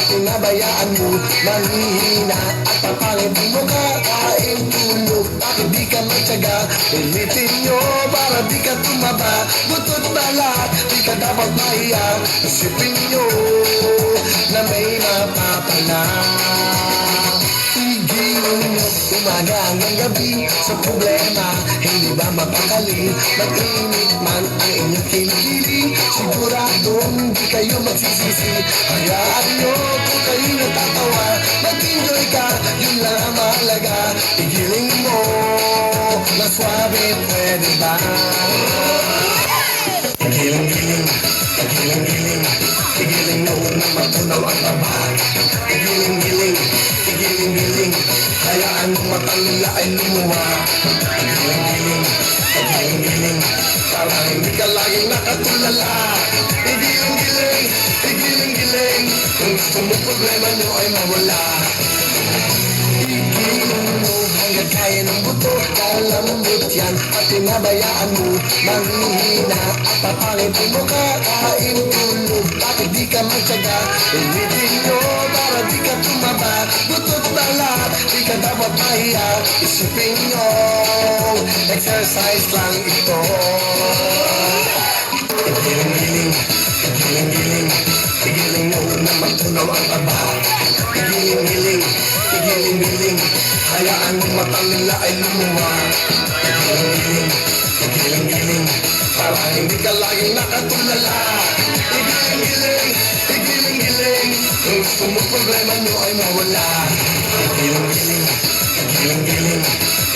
pinabayaan mo manghihina at papangit mo kakain tulog. Bakit di ka magtyaga? Pilitin nyo para di ka tumaba. Butot balat, di ka dapat mahiya. Isipin nyo na may mapapala. Tigilin nyo umaga hanggang gabi sa problema. Hindi ba mapakali? Mag-init man ang inyong kilikili. Siguradong di kayo magsisisi. Hayaan nyo kung kayo natatawa. Mag-enjoy ka, yun lang ang mahalaga. Igiling mo na swabe, pwede ba? Igiling-giling, igiling-giling, igiling mo na matunaw ang taba. Igiling-giling, igiling-giling, hayaan mo matang nila ay lumuwa. Igiling-giling, igiling-giling, para hindi ka laging nakatulala. Igiling-giling, igiling-giling, kung gusto mo problema nyo ay mawala. Igiling mo hanggang kaya ng buto, kalambot yan at pinabayaan mo manghihina at papangit mo kakain tulog. Bakit di ka magtyaga? Pilitin nyo para di ka tumaba. Butot balat, di ka dapat mahiya. Isipin nyo, exercise lang ito. Igiling-giling, igiling-giling, igiling mo na matunaw ang taba. Igiling-giling, igiling-giling, hayaan mo matang nila ay lumuwa. Igiling-giling, igiling-giling, para hindi ka laging nakatulala. Igiling-giling, igiling-giling, kung gusto mo problema nyo ay mawala. Igiling-giling, igiling-giling,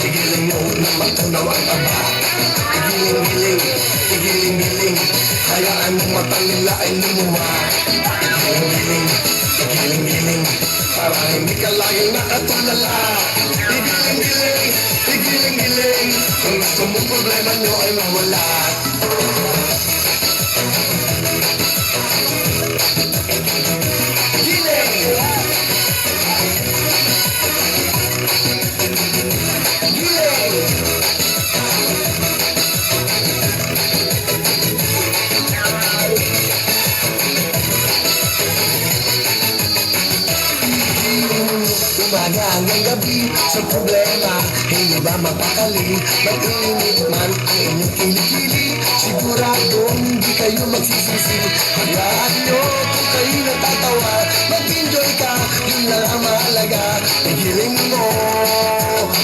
igiling mo na matunaw ang taba. Igiling-giling, igiling-giling, hayaan mo matang nila ay lumuwa. Igiling-giling, igiling-giling, para hindi ka laging nakatulala. Igiling-giling, igiling-giling, kung gusto mo problema nyo ay mawala. Umaga hanggang gabi sa problema, hindi ba mapakali? Mag-init man ang inyong kilikili. Siguradong di kayo magsisisi. Hayaan nyo kung kayo natatawa. Mag-enjoy ka, yun lang ang mahalaga. Igiling mo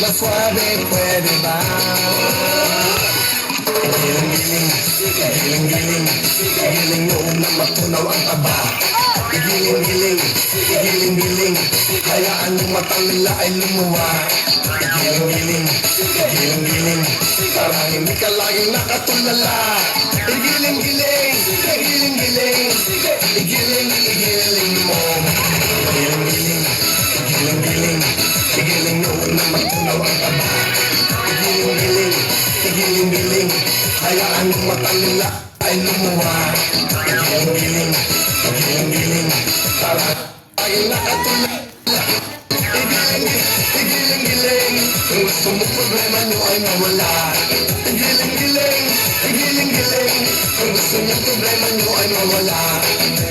na swabe, pwede ba? Igiling-giling, igiling-giling, igiling mo na matunaw ang taba. Igiling-giling, igiling-giling, hayaan mo matang nila ay lumuwa. Igiling-giling, igiling-giling, para hindi ka laging nakatulala. Igiling-giling, igiling-giling, igiling-igiling mo. Igiling-giling, igiling-giling, igiling mo na matunaw ang taba. Igiling-giling, igiling-giling, hayaan mo matang nila ay lumuwa. Igiling-giling, igiling-giling, para laging nakatulala. Igiling-giling, kung gusto mo problema nyo ay mawala. Igiling-giling, igiling-giling, kung gusto mo problema nyo ay mawala.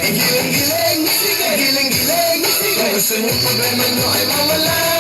Igiling-giling, igiling-giling, kung gusto mo problema nyo ay mawala.